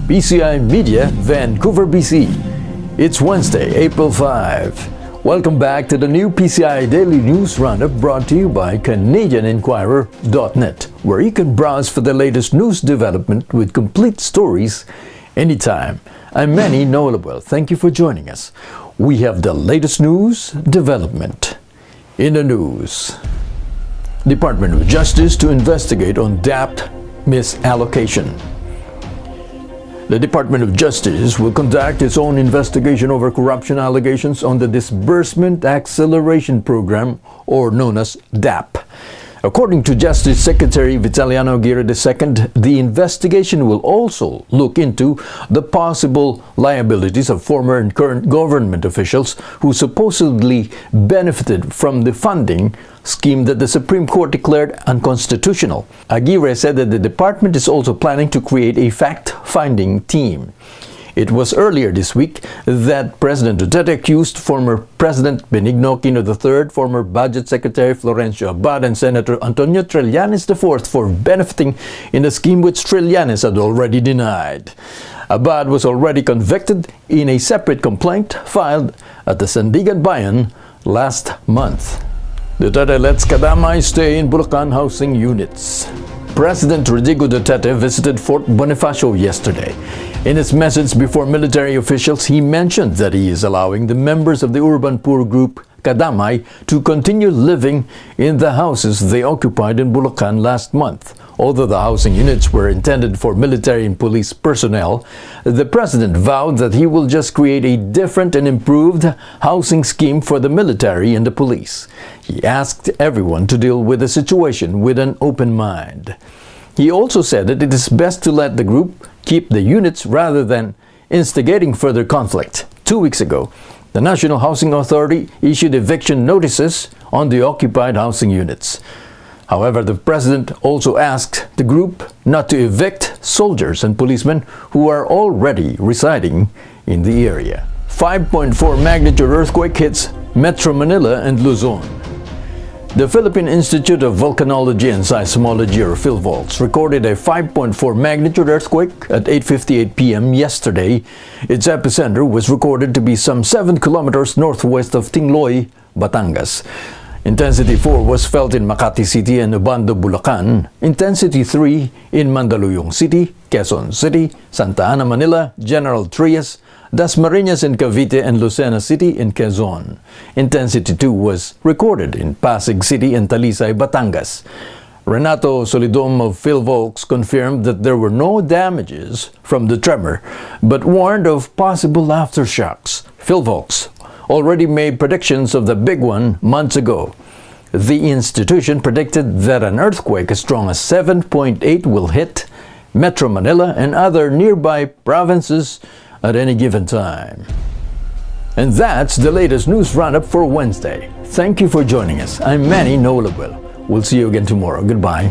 PCI Media, Vancouver, BC. It's Wednesday, April 5. Welcome back to the new PCI Daily News Roundup brought to you by CanadianEnquirer.net, where you can browse for the latest news development with complete stories anytime. I'm Manny Noelabel. Thank you for joining us. We have the latest news development. In the news, Department of Justice to investigate on DAPT misallocation. The Department of Justice will conduct its own investigation over corruption allegations on the Disbursement Acceleration Program, or known as DAP. According to Justice Secretary Vitaliano Aguirre II, the investigation will also look into the possible liabilities of former and current government officials who supposedly benefited from the funding scheme that the Supreme Court declared unconstitutional. Aguirre said that the department is also planning to create a fact-finding team. It was earlier this week that President Duterte accused former President Benigno Aquino III, former Budget Secretary Florencio Abad, and Senator Antonio Trillanes IV for benefiting in a scheme which Trillanes had already denied. Abad was already convicted in a separate complaint filed at the Sandigan Bayan last month. Duterte lets Kadamay stay in Bulacan housing units. President Rodrigo Duterte visited Fort Bonifacio yesterday. In his message before military officials, he mentioned that he is allowing the members of the urban poor group Kadamay to continue living in the houses they occupied in Bulacan last month. Although the housing units were intended for military and police personnel, the president vowed that he will just create a different and improved housing scheme for the military and the police. He asked everyone to deal with the situation with an open mind. He also said that it is best to let the group keep the units rather than instigating further conflict. 2 weeks ago, the National Housing Authority issued eviction notices on the occupied housing units. However, the president also asked the group not to evict soldiers and policemen who are already residing in the area. 5.4 magnitude earthquake hits Metro Manila and Luzon. The Philippine Institute of Volcanology and Seismology, or PhilVolcs, recorded a 5.4 magnitude earthquake at 8:58 p.m. yesterday. Its epicenter was recorded to be some 7 kilometers northwest of Tingloy, Batangas. Intensity 4 was felt in Makati City and Obando, Bulacan. Intensity 3 in Mandaluyong City, Quezon City, Santa Ana, Manila, General Trias, Dasmariñas in Cavite, and Lucena City in Quezon. Intensity 2 was recorded in Pasig City and Talisay, Batangas. Renato Solidom of PhilVolcs confirmed that there were no damages from the tremor, but warned of possible aftershocks. PhilVolcs already made predictions of the big one months ago. The institution predicted that an earthquake as strong as 7.8 will hit Metro Manila and other nearby provinces at any given time. And that's the latest news roundup for Wednesday. Thank you for joining us. I'm Manny Noelabel. We'll see you again tomorrow. Goodbye.